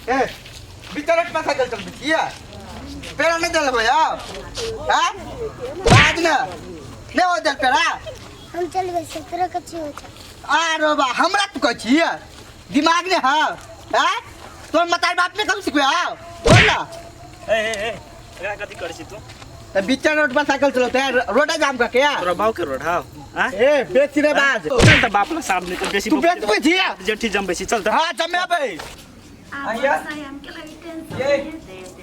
ए बिचारट में साइकिल चल बिचिया पेरा नहीं चल भैया हां आज ना ले हो चल पेरा हम चल गए 17 कच्ची हो छ अरे बा हमरा तू कछिया दिमाग ने हां हां तोर मतार बाप ने कब सिखबे हां बोल ना ए क्या कथी कर छी तू त बिचार रोड पर साइकिल चलते रोडा जाम का क्या तोरा बाव के रोड हां हां ए बेच रे बाज चल त बाप ला सामने तो बेसी तू बेच पे छिया जेठी जम बेसी चल त हां जमे बे आया ये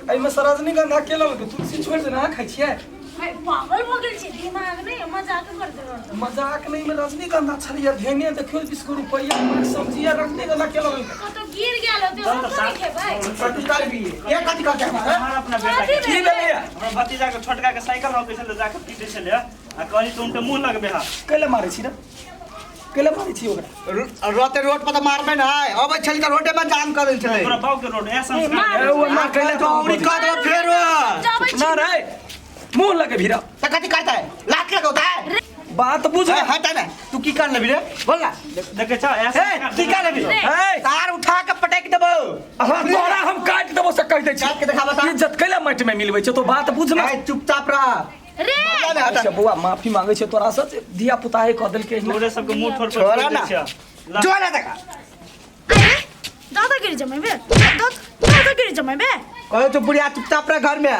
आई में रजनीगंधा केला में तुलसी छोड़ दे ना खाइ छिए पागल हो गेल छी दिमाग नहीं मजाक कर दे मजाक नहीं में रजनीगंधा छलिया धेने देखियो 20 रुपया में सब्जिया रजनीगंधा केला में तो गिर गेल होते हम नहीं खेबै प्रतिकार भी ये कथि करते हैं हमारा अपना बेटा की देलिए हमरा भतीजा के छोटका के साइकिल हो कैसे ले जाके पीटे छले आ कहली तुम तो मुंह लगबे हा केले मारे छी रे केले मारे छी ओकरा रोते रोड पर तो मारबे ना अब छल के रोडे में जाम कर देल छले तोरा बाव के रोड ऐसा संस्कार ए वो ना केले तो उरी का दो फेर ना रे मुंह लगे भीरा त कथि करता है लात लगाता है बात बुझ हटा ना तू की कर लेबी रे बोल ना देखे छ ऐसा की कर लेबी ए तार उठा के पटक देबो हां तोरा हम काट देबो से कह दे छी काट के देखा बता इज्जत केला मट में मिलबै छ तो बात बुझ ना ए चुपचाप रह रे अच्छा बुआ माफी मांगे छ तोरा से दिया पुता है कह देल के तोरे सब के मुंह ठोर पर छोड़ा ना छ जो ना देखा अरे दादागिरी जमे बे दादागिरी जमे बे कहे तो बुढ़िया चुपचाप रह घर में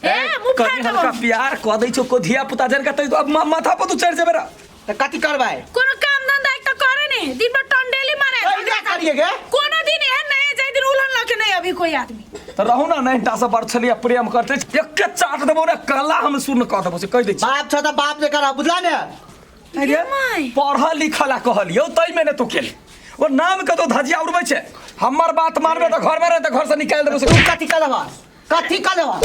ए मुख कभी हल्का प्यार कह दे छ को दिया पुता जन का तो अब माथा पर तू चढ़ जेबे रे त कथि करबाय कोनो काम धंधा एक तो करे नहीं दिन भर टंडेली मारे क्या करिए गे कोनो दिन है नहीं जै दिन उलन लके नहीं अभी कोई आदमी तो रहू ना नहीं टासा पर छलिया प्रेम करते एक के चाट देबो रे कला हम सुन कह देबो से कह दे छी बाप छ त बाप जे करा बुझला ने अरे माय पढ़ा लिखला कहलियो तई मैंने तो केले वो नाम के तो धजिया उड़बै छे हमर बात मारबे तो घर में रह तो घर से निकाल देबो से तू कथि करबा कथि करबा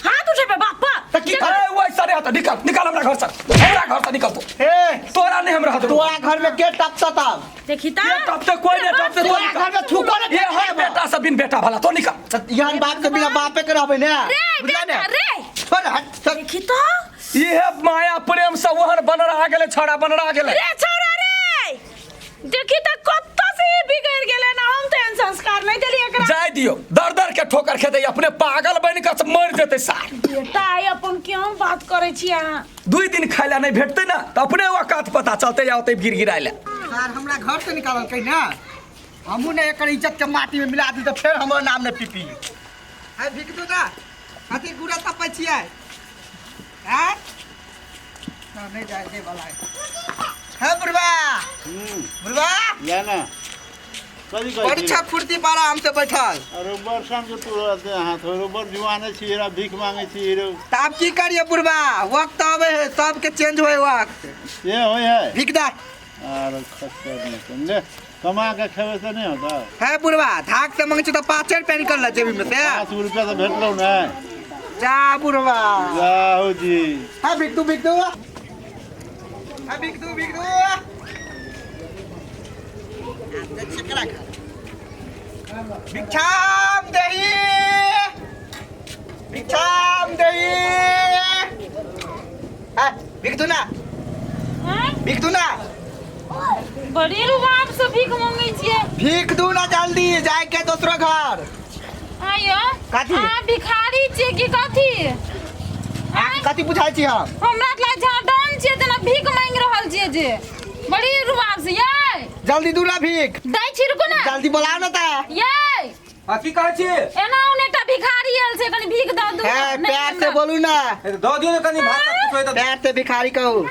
हाथ उठे बे बापा त की कर अरे वो ऐसा नहीं होता निकाल निकाल हमरा घर से निकाल तू ए तोरा नहीं हमरा हाथ तोरा घर में के टपता तब देखी ता ये तब तक कोई नहीं तब तक तोरा घर में थूको ने ये हर बेटा सब बिन बेटा भला तो निकाल यहाँ बाप के बिना बापे के रहबे ने रे बुझला ने रे पर हट देखी ता ये माया प्रेम से वहन बन रहा गेले छड़ा बन रहा गेले रे छोरा रे देखी ता कत्ता से बिगड़ गेले ना हम तो संस्कार नहीं देली एकरा जाय दियो दर दर के ठोकर खेते अपने पागल बन के मर जेते सार बेटा आई अपन क्यों बात करे छी अहाँ 2 दिन खाइला नहीं भेटते ना तो अपने औकात पता चलते जाते गिर गिराइले यार हमरा घर से निकालल कहीं ना हमू ने एकर इज्जत के माटी में मिला दी तो फिर हमर नाम ने पीपी है बिक दो ना कथि गुड़ा तपै छियै हैं ना नहीं जाय दे वाला है बुढ़वा बुढ़वा या ना कदी परीक्षा फुर्ती पारा हमसे बैठल अरे बरसान के तू रहते हाथ रो बर जुआने छी रा भीख मांगे छी रो त आप की करिए बुढ़वा वक्त आवे है सबके चेंज होए वक्त ये होय है भीख दा अरे खत्तर नहीं समझे कमा के खेवे से नहीं होता है बुढ़वा धाक से मांगे तो 5 रुपया निकल जेबी में से 5 रुपया तो भेटलो ना जा बुढ़वा जाओ जी है बिक दू है बिक दू भिक्षाम देही बिक दू ना हैं बिक दू ना बड़ी रुबाब से भीख मांगे छिए भीख दू ना जल्दी जाए के दूसरो घर आयो कथी? आ भिखारी छिए की कथी कथी बुझाइ छी हम हमरा ला झाडन छिए तना भीख मांग रहल छिए जे बड़ी रुबाब से ये जल्दी दू ना भीख दै छी रुको ना जल्दी बोलाओ ना ता ये की कहै छी एना उन एकटा भिखारी आयल से कनी भीख दऽ दू है प्यार से बोलू ना दो दियो ना कनी भात पूछो त प्यार से भिखारी कहू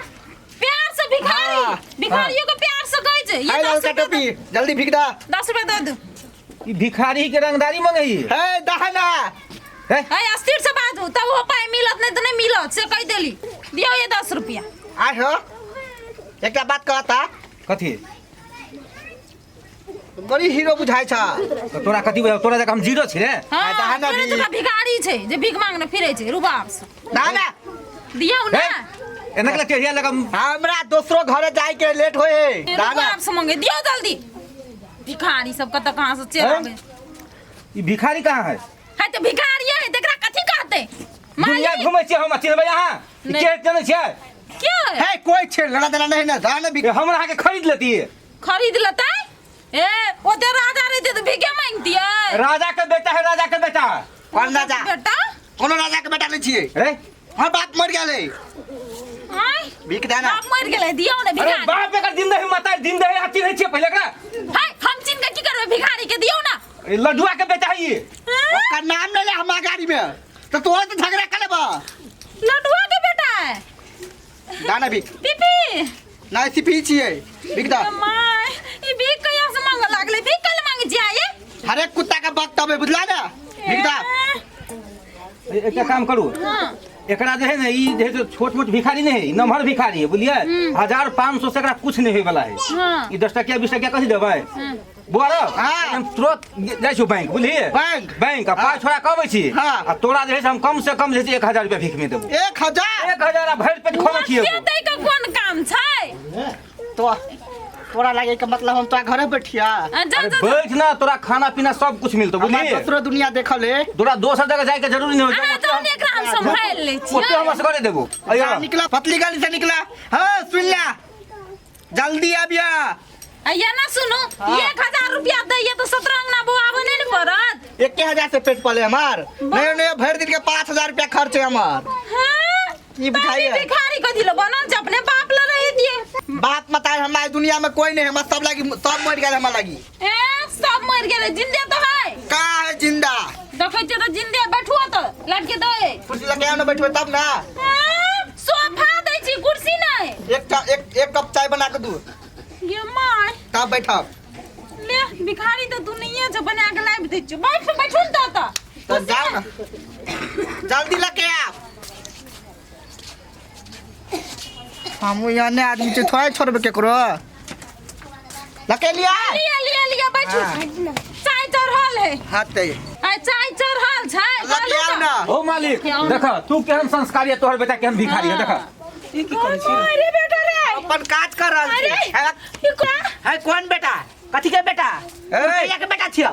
प्यार से भिखारी हाँ, भिखारियों को प्यार से कहै छै है ये लड़का 10 रुपया टोपी जल्दी भीख दा 10 रुपया दऽ दू ई भिखारी के रंगदारी मंगई है दहना है है अस्थिर से बात हो तब वो पाए मिलत नहीं तो नहीं मिलत से कह देली दियो ये 10 रुपया आय हो एकटा बात कहता कथी बड़ी हीरो बुझाइ छ तो तोरा कथी तोरा जका हम जीरो छी रे हां दहना तेरे भी। जका भिखारी छै जे भीख मांगने फिरै छै रुबाब से दहना दियो ना एना के टेढ़िया लगा हमरा दूसरो घरे जाए के लेट होए दहना रुबाब से मांगे दियो जल्दी भिखारी सब कत कहां से चल आवे ई भिखारी कहां है है तो भिखारी है तेकरा कथी कहते दुनिया मालिक घुमै छी हम चिन्हबै अहाँ नहीं। के जनै छै क्यों है कोई छेड़ लड़ा देना नहीं ना दहना भी हमरा के खरीद लेती खरीद लेता है ए ओते राजा रहते तो भिखे मांगती है राजा के बेटा है, राजा के बेटा। कौन राजा? बेटा कोनो राजा के बेटा नहीं छिए। अरे हां बाप मर गेले। हां भीख देना। बाप मर गेले दियो ने अरे भिखारी बाप बेटा जिंदा है, माता जिंदा है, आती नहीं छे पहले का। हाय हम चिन के की करबे भिखारी के दियो ना ये लड्डुआ के बेटा है ये। हाँ? का नाम ले ले हमार गाड़ी में। तो तो झगड़ा कर लेबा। लडुआ के बेटा है दाना भीख। पीपी ना सिपी छिए। भीख दा। माय ई भीख कहिया से मांगे लागले भीख कल मांगे छी आये हर एक कुत्ता का वक्त हमें बुझला ना। भीख दा। एक काम करू, हां एकरा जे है ना, ई जे है छोट मोट भिखारी नहीं है, नमहर भिखारी है, बुझलिए। 1500 से एकरा कुछ नहीं होय वाला है। हां ई 10 टकिया 20 टकिया कथी देबै? बोरो हाँ। हम तुरंत जाइ छु बैंक, बुझलिए। बैंक आ पाँच छोड़ा कहबै छी। हाँ। आ तोरा जे है हम कम से कम जे है 1000 रुपया भीख में देबो। 1000 1000 आ भरि पेट खाना से खिएबो। तै का कोन काम छै तो तोरा लागे के मतलब हम तोरा घरे बैठिया। जा अरे जा बैठ ना, तोरा खाना पीना सब कुछ मिलतो, हमार बुझलिए। दूसरो दुनिया देखल है। तोरा दोसर जगह जाए के जरूरी नहीं आ हो। तो हम एकरा हम संभाल ले छी ओते हम असगरे देबो। अयो निकला पतली गाड़ी से निकला। हाँ सुन ला जल्दी आबिया। या ना सुनो 1000 रुपया दैए तो सतरंग ना बुआ बने न पड़त 1000 से पेट पले हमार। नहीं नहीं भर दिन के 5000 रुपया खर्च है हमार। हां ये बुझाइए। भिखारी को दिलो बनल छ अपने बाप ल रही दिए बात मत आए, हमारे दुनिया में कोई नहीं है। हम सब लगी सब मर गए हमार लगी। ए सब मर गेले जिंदे तो है कहाँ है जिंदा? देखै छ तो जिंदे बैठुआ तो लड़के दे कुर्सी लगे ना बैठे तब ना। सोफा दै छी कुर्सी नहीं एक कप चाय बना के दू ये माय तब बैठब। ले भिखारी तो दुनिया छ बना के लाइब दै छ बैठुन तो जाओ ना जल्दी लगे आप। हम यहाँ ने आदमी से थोड़ा छोड़बे केकरो लके लिया। लिया बैठू चाय चढ़ल है हाथ दे आ चाय चढ़ल छै लके आओ ना। ओ मालिक देख तू केहन संस्कारी है, तोहर बेटा केहन भिखारी है, देख। ई की करै छी? अरे बेटा रे अपन काज कर रहा अरे है। ई का है कौन बेटा? कथी के बेटा? भैया के बेटा छिया।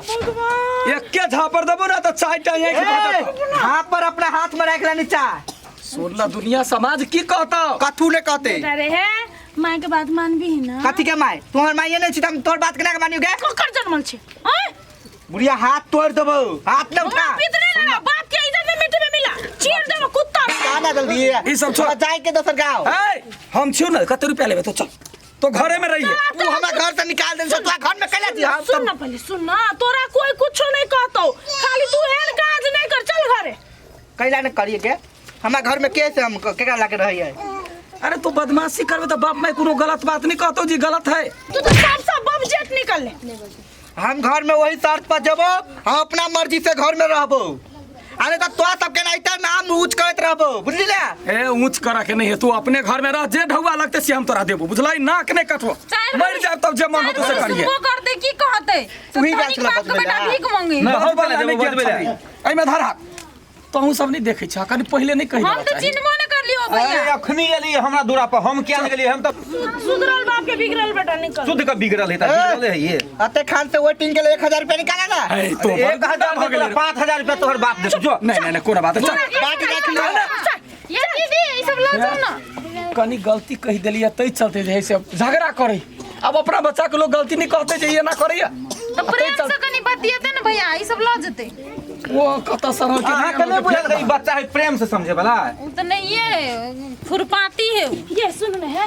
एके झापर देबो ना तो चाय टाइए के हाथ पर अपना हाथ में रख ले नीचा। सोरला दुनिया समाज की कहता। कथू ने कहते अरे है माय के बात मानबी ही ना कथी के माय? तुम्हार माय नहीं छी हम तोर बात केना के मानियोगे? कोकर जन्मल छै ओए बुढ़िया हाथ तोड़ देबो। हाथ न उठा। पितरे ना बाप के इज्जत में मिट्टी में मिला चीर देबो कुत्ता आना जल्दी ई सब छोड़। जाए के दोसर गांव। ए हम छियो ना, कते रुपया लेबे तो चल, तो घरे में रहिए। तू हमरा घर से निकाल दे। तो घर में कैला छी हम सुन ना पहले सुन ना तोरा कोई कुछो नहीं कहतो खाली तू एहन काज नहीं कर चल घरे कैला न करिए के हमरा घर में कैसे हम केकरा लाके रहिए? अरे तू बदमाशी करबे तो बाप मैं कोनो गलत बात नहीं कहतो जी, गलत है। तू तो सब बम जेट निकल ले हम घर में वही शर्त पर जबो, हम अपना मर्जी से घर में रहबो। अरे तो तोरा सबके ना इतना नाम ऊंच करत रहबो, बुझलिले? ए ऊंच करा के नहीं है, तू अपने घर में रह, जे ढौआ लगते से हम तोरा देबो, बुझलाई? नाक नहीं कटवा, मर जाए तब जे मन हो तो से करिए। वो करते की कहते तू ही तनिक गाछ लगा बात के बेटा बजा। भीख मांगे ना हो वाला नहीं बजबे ए में धरा तहू सब नहीं देखे छ, कनी पहले नहीं कहि हम तो चिन्हबो न कर लियो अरे भैया अखनी एली हमरा दूरा पर, हम क्या गेली? हम तो सुधरल बाप के बिगड़ल बेटा निकल शुद्ध का बिगड़ल है, त बिगड़ल है ये। अते खान से वेटिंग के लिए 1000 रुपया निकाला ना। ए तो 1000 हो गेल, 5000 रुपया तोहर बाप दे जो। नहीं नहीं कोना बात है, चल। बाकी रख लो। ये दीदी ई सब ला जाओ ना कनी गलती कह दिलिए तई चलते जे है से झगड़ा करे। अब अपना बच्चा के लोग गलती नहीं कहते जे ये ना करिए। तो प्रेम से कनी बतियते न भैया ई सब ला जते वो कत सरह के अहाँ के नहीं बुझल ई बच्चा है प्रेम से समझे वाला। उ तो नहीं है खुरपाती है ये सुन न है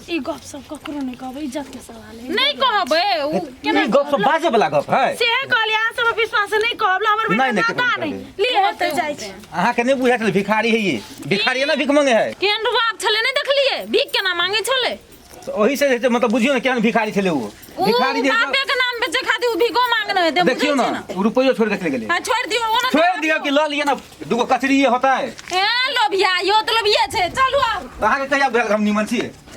ई गप सब ककरो नहीं कहबे इज्जत के सवाल है नहीं कहबे उ केना ई गप सब बाजे वाला गप है। से कहलिया सब विश्वास नहीं कहब हमर बेटा नहीं, नाता नहीं, नहीं ले होते जाय छै अहाँ के नहीं बुझात भिखारी है ये, भिखारी है ना, भीख मांगे है। केन बाप छले नहीं देखलिए भीख केना मांगे छले तो वही से मतलब बुझियो ना केहन भिखारी छले वो। उ भिखारी जे बापे के नाम बेचे खातिर उ भीखो मांगने है देखियो ना रुपयो छोड़ के चले गेले। हां छोड़ दियो वो ना छोड़ दियो कि ल लिए ना दुगो कचरी ये होता है। ए लोभिया यो तो लोभिया छै चलू आ अहाँ के कहिया भेल हम निमन छी?